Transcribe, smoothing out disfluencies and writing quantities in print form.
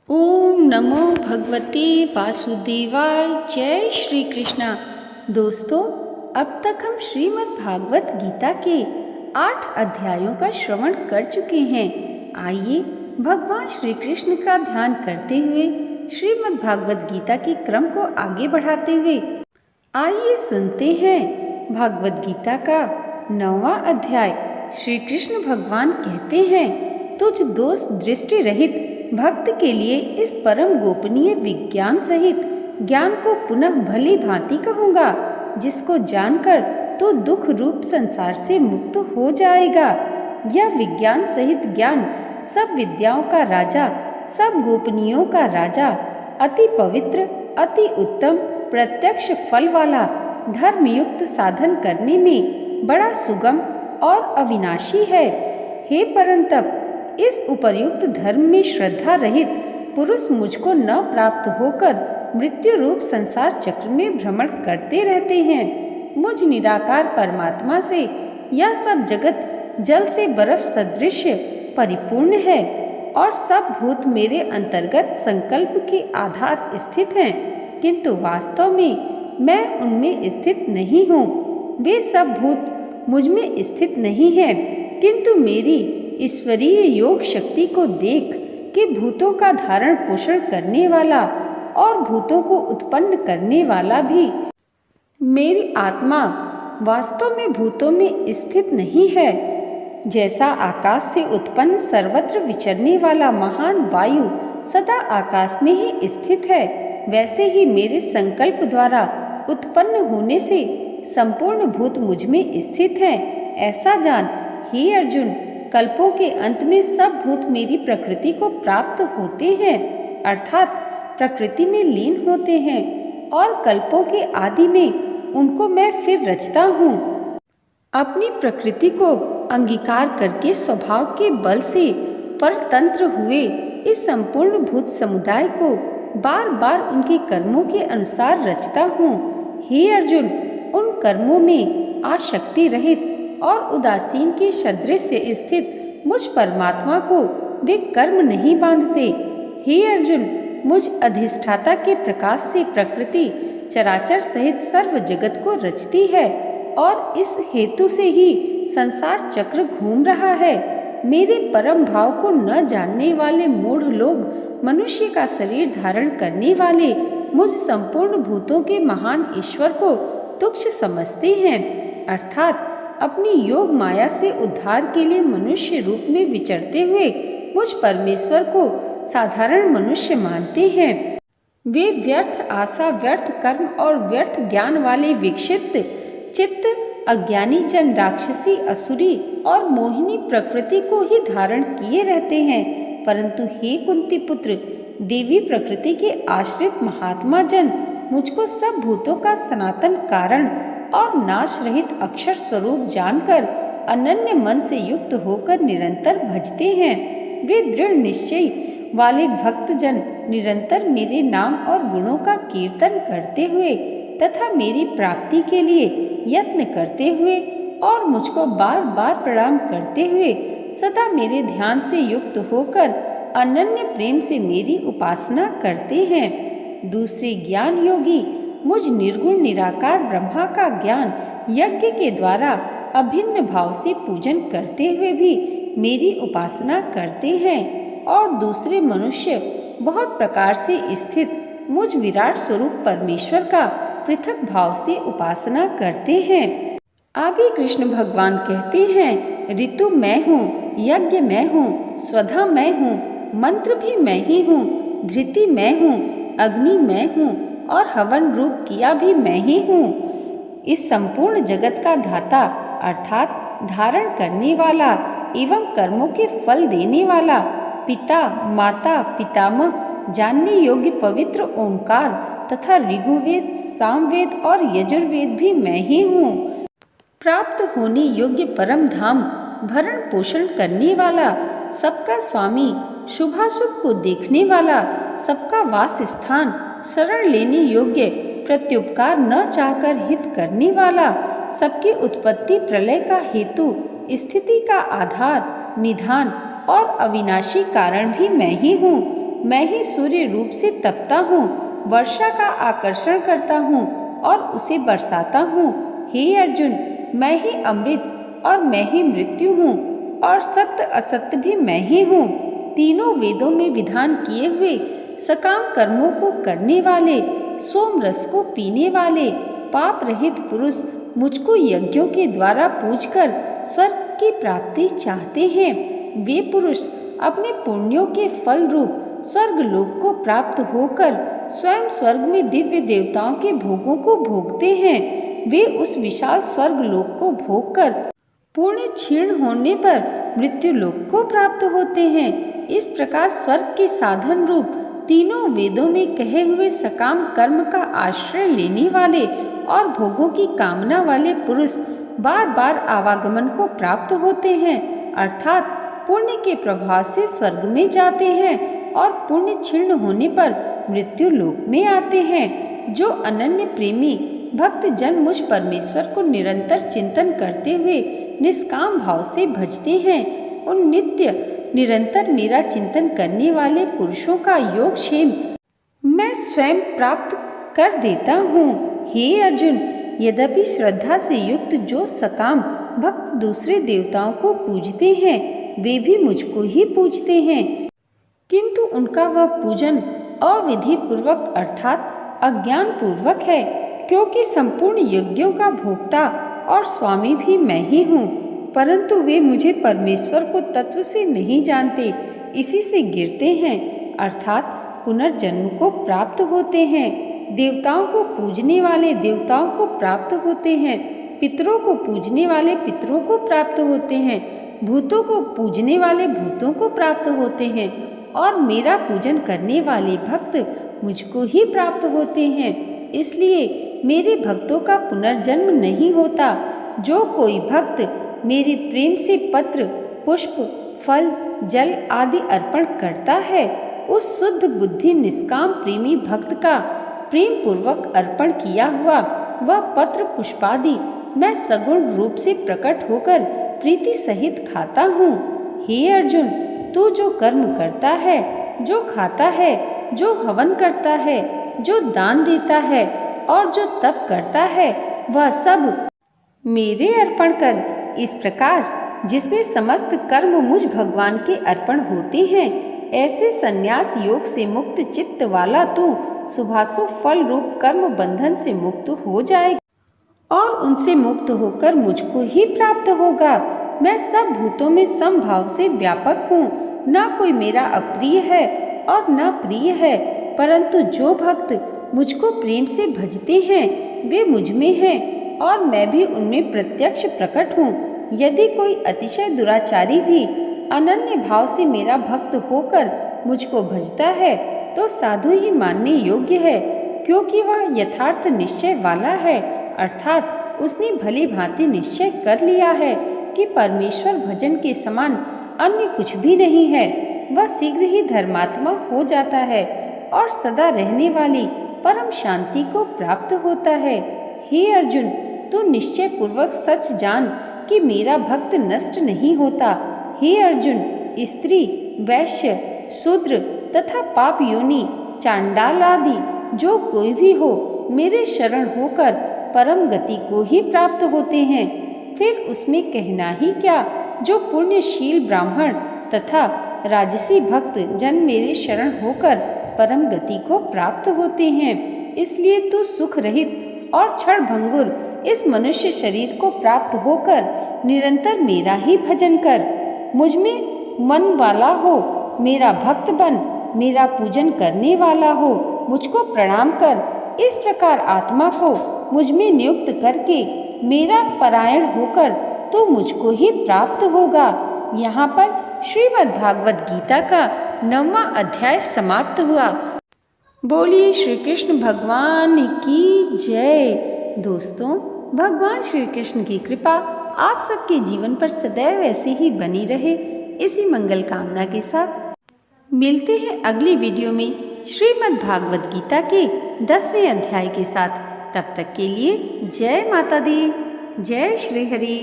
ओम नमो भगवते वासुदेवाय। जय श्री कृष्णा। दोस्तों, अब तक हम श्रीमद् भागवत गीता के 8 अध्यायों का श्रवण कर चुके हैं। आइए भगवान श्री कृष्ण का ध्यान करते हुए श्रीमद् भागवत गीता के क्रम को आगे बढ़ाते हुए आइए सुनते हैं भागवत गीता का 9वां अध्याय। श्री कृष्ण भगवान कहते हैं, तुझ दोष दृष्टि रहित भक्त के लिए इस परम गोपनीय विज्ञान सहित ज्ञान को पुनः भली भांति कहूँगा, जिसको जानकर तो दुख रूप संसार से मुक्त हो जाएगा। यह विज्ञान सहित ज्ञान सब विद्याओं का राजा, सब गोपनीयों का राजा, अति पवित्र, अति उत्तम, प्रत्यक्ष फल वाला, धर्मयुक्त साधन करने में बड़ा सुगम और अविनाशी है। हे परंतप, इस उपर्युक्त धर्म में श्रद्धा रहित पुरुष मुझको न प्राप्त होकर मृत्यु रूप संसार चक्र में भ्रमण करते रहते हैं। मुझ निराकार परमात्मा से यह सब जगत जल से बर्फ सदृश परिपूर्ण है और सब भूत मेरे अंतर्गत संकल्प के आधार स्थित हैं, किंतु वास्तव में मैं उनमें स्थित नहीं हूँ। वे सब भूत मुझ में स्थित नहीं हैं, किंतु मेरी ईश्वरीय योग शक्ति को देख कि भूतों का धारण पोषण करने वाला और भूतों को उत्पन्न करने वाला भी मेरी आत्मा वास्तव में भूतों में स्थित नहीं है। जैसा आकाश से उत्पन्न सर्वत्र विचरने वाला महान वायु सदा आकाश में ही स्थित है, वैसे ही मेरे संकल्प द्वारा उत्पन्न होने से संपूर्ण भूत मुझ में स्थित है। ऐसा जान हे अर्जुन, कल्पों के अंत में सब भूत मेरी प्रकृति को प्राप्त होते हैं, अर्थात प्रकृति में लीन होते हैं, और कल्पों के आदि में उनको मैं फिर रचता हूँ। अपनी प्रकृति को अंगीकार करके स्वभाव के बल से परतंत्र हुए इस संपूर्ण भूत समुदाय को बार बार उनके कर्मों के अनुसार रचता हूँ। हे अर्जुन, उन कर्मों में आसक्ति रहित और उदासीन के सदृश से स्थित मुझ परमात्मा को वे कर्म नहीं बांधते। हे अर्जुन, मुझ अधिष्ठाता के प्रकाश से प्रकृति चराचर सहित सर्व जगत को रचती है और इस हेतु से ही संसार चक्र घूम रहा है। मेरे परम भाव को न जानने वाले मूढ़ लोग मनुष्य का शरीर धारण करने वाले मुझ संपूर्ण भूतों के महान ईश्वर को तुच्छ समझते हैं, अर्थात अपनी योग माया से उद्धार के लिए मनुष्य रूप में विचरते हुए मुझ परमेश्वर को साधारण मनुष्य मानते हैं। वे व्यर्थ आशा, व्यर्थ कर्म और व्यर्थ ज्ञान वाले विक्षिप्त चित्त अज्ञानी जन राक्षसी, असुरी और मोहिनी प्रकृति को ही धारण किए रहते हैं। परंतु हे कुंती पुत्र, देवी प्रकृति के आश्रित महात्मा जन मुझको सब भूतों का सनातन कारण और नाश रहित अक्षर स्वरूप जानकर अनन्य मन से युक्त होकर निरंतर भजते हैं। वे दृढ़ निश्चय वाले भक्त जन निरंतर मेरे नाम और गुणों का कीर्तन करते हुए तथा मेरी प्राप्ति के लिए यत्न करते हुए और मुझको बार बार प्रणाम करते हुए सदा मेरे ध्यान से युक्त होकर अनन्य प्रेम से मेरी उपासना करते हैं। दूसरे ज्ञान योगी मुझ निर्गुण निराकार ब्रह्मा का ज्ञान यज्ञ के द्वारा अभिन्न भाव से पूजन करते हुए भी मेरी उपासना करते हैं, और दूसरे मनुष्य बहुत प्रकार से स्थित मुझ विराट स्वरूप परमेश्वर का पृथक भाव से उपासना करते हैं। आगे कृष्ण भगवान कहते हैं, ऋतु मैं हूँ, यज्ञ मैं हूँ, स्वधा मैं हूँ, मंत्र भी मैं ही हूँ, धृति मैं हूँ, अग्नि मैं हूँ और हवन रूप किया भी मैं ही हूँ। इस संपूर्ण जगत का धाता अर्थात धारण करने वाला एवं कर्मों के फल देने वाला, पिता, माता, पितामह, जानने योग्य पवित्र ओंकार तथा ऋग्वेद, सामवेद और यजुर्वेद भी मैं ही हूँ। प्राप्त होने योग्य परम धाम, भरण पोषण करने वाला, सबका स्वामी, शुभाशुभ को देखने वाला, सबका वास स्थान, शरण लेने योग्य, प्रत्युपकार न चाहकर हित करने वाला, सबकी उत्पत्ति प्रलय का हेतु, स्थिति का आधार, निधान और अविनाशी कारण भी मैं ही हूँ। मैं ही सूर्य रूप से तपता हूँ, वर्षा का आकर्षण करता हूँ और उसे बरसाता हूँ। हे अर्जुन, मैं ही अमृत और मैं ही मृत्यु हूँ और सत्य असत्य भी मैं ही हूँ। तीनों वेदों में विधान किए हुए सकाम कर्मों को करने वाले, सोम रस को पीने वाले पाप रहित पुरुष मुझको यज्ञों के द्वारा पूजकर स्वर्ग की प्राप्ति चाहते हैं। वे पुरुष अपने पुण्यों के फल रूप स्वर्ग लोक को प्राप्त होकर स्वयं स्वर्ग में दिव्य देवताओं के भोगों को भोगते हैं। वे उस विशाल स्वर्ग लोक को भोगकर पुण्य क्षीण होने पर मृत्यु लोक को प्राप्त होते हैं। इस प्रकार स्वर्ग के साधन रूप तीनों वेदों में कहे हुए सकाम कर्म का आश्रय लेने वाले और भोगों की कामना वाले पुरुष बार बार आवागमन को प्राप्त होते हैं, अर्थात पुण्य के प्रभाव से स्वर्ग में जाते हैं और पुण्य क्षीण होने पर मृत्यु लोक में आते हैं। जो अनन्य प्रेमी भक्त जन मुझ परमेश्वर को निरंतर चिंतन करते हुए निष्काम भाव से भजते हैं, उन नित्य निरंतर मेरा चिंतन करने वाले पुरुषों का योगक्षेम मैं स्वयं प्राप्त कर देता हूँ। हे अर्जुन, यद्यपि श्रद्धा से युक्त जो सकाम भक्त दूसरे देवताओं को पूजते हैं, वे भी मुझको ही पूजते हैं, किंतु उनका वह पूजन अविधि पूर्वक अर्थात अज्ञान पूर्वक है, क्योंकि संपूर्ण यज्ञों का भोक्ता और स्वामी भी मैं ही हूँ। परंतु वे मुझे परमेश्वर को तत्व से नहीं जानते, इसी से गिरते हैं, अर्थात पुनर्जन्म को प्राप्त होते हैं। देवताओं को पूजने वाले देवताओं को प्राप्त होते हैं, पितरों को पूजने वाले पितरों को प्राप्त होते हैं, भूतों को पूजने वाले भूतों को प्राप्त होते हैं और मेरा पूजन करने वाले भक्त मुझको ही प्राप्त होते हैं। इसलिए मेरे भक्तों का पुनर्जन्म नहीं होता। जो कोई भक्त मेरे प्रेम से पत्र, पुष्प, फल, जल आदि अर्पण करता है, उस शुद्ध बुद्धि निष्काम प्रेमी भक्त का प्रेम पूर्वक अर्पण किया हुआ वह पत्र पुष्पादि मैं सगुण रूप से प्रकट होकर प्रीति सहित खाता हूँ। हे अर्जुन, तू जो कर्म करता है, जो खाता है, जो हवन करता है, जो दान देता है और जो तप करता है, वह सब मेरे अर्पण कर। इस प्रकार जिसमें समस्त कर्म मुझ भगवान के अर्पण होते हैं, ऐसे संन्यास योग से मुक्त चित्त वाला तू शुभाशु फल रूप कर्म बंधन से मुक्त हो जाएगा और उनसे मुक्त होकर मुझको ही प्राप्त होगा। मैं सब भूतों में समभाव से व्यापक हूँ, न कोई मेरा अप्रिय है और न प्रिय है, परंतु जो भक्त मुझको प्रेम से भजते हैं वे मुझ में हैं और मैं भी उनमें प्रत्यक्ष प्रकट हूँ। यदि कोई अतिशय दुराचारी भी अनन्य भाव से मेरा भक्त होकर मुझको भजता है तो साधु ही मानने योग्य है, क्योंकि वह यथार्थ निश्चय वाला है, अर्थात उसने भली भांति निश्चय कर लिया है कि परमेश्वर भजन के समान अन्य कुछ भी नहीं है। वह शीघ्र ही धर्मात्मा हो जाता है और सदा रहने वाली परम शांति को प्राप्त होता है। हे अर्जुन, तू निश्चय पूर्वक सच जान कि मेरा भक्त नष्ट नहीं होता। हे अर्जुन, स्त्री, वैश्य, शूद्र तथा पाप योनि, चांडाल आदि जो कोई भी हो, मेरे शरण होकर परम गति को ही प्राप्त होते हैं। फिर उसमें कहना ही क्या, जो पुण्यशील ब्राह्मण तथा राजसी भक्त जन मेरे शरण होकर परम गति को प्राप्त होते हैं। इसलिए तू सुख रहित और क्षण भंगुर इस मनुष्य शरीर को प्राप्त होकर निरंतर मेरा ही भजन कर। मुझ में मन वाला हो, मेरा भक्त बन, मेरा पूजन करने वाला हो, मुझको प्रणाम कर। इस प्रकार आत्मा को मुझ में नियुक्त करके मेरा परायण होकर तो मुझको ही प्राप्त होगा। यहाँ पर श्रीमद् भागवत गीता का 9वां अध्याय समाप्त हुआ। बोलिए श्री कृष्ण भगवान की जय। दोस्तों, भगवान श्री कृष्ण की कृपा आप सबके जीवन पर सदैव ऐसे ही बनी रहे, इसी मंगल कामना के साथ मिलते हैं अगली वीडियो में श्रीमद् भागवत गीता के 10वें अध्याय के साथ। तब तक के लिए जय माता दी, जय श्री हरि।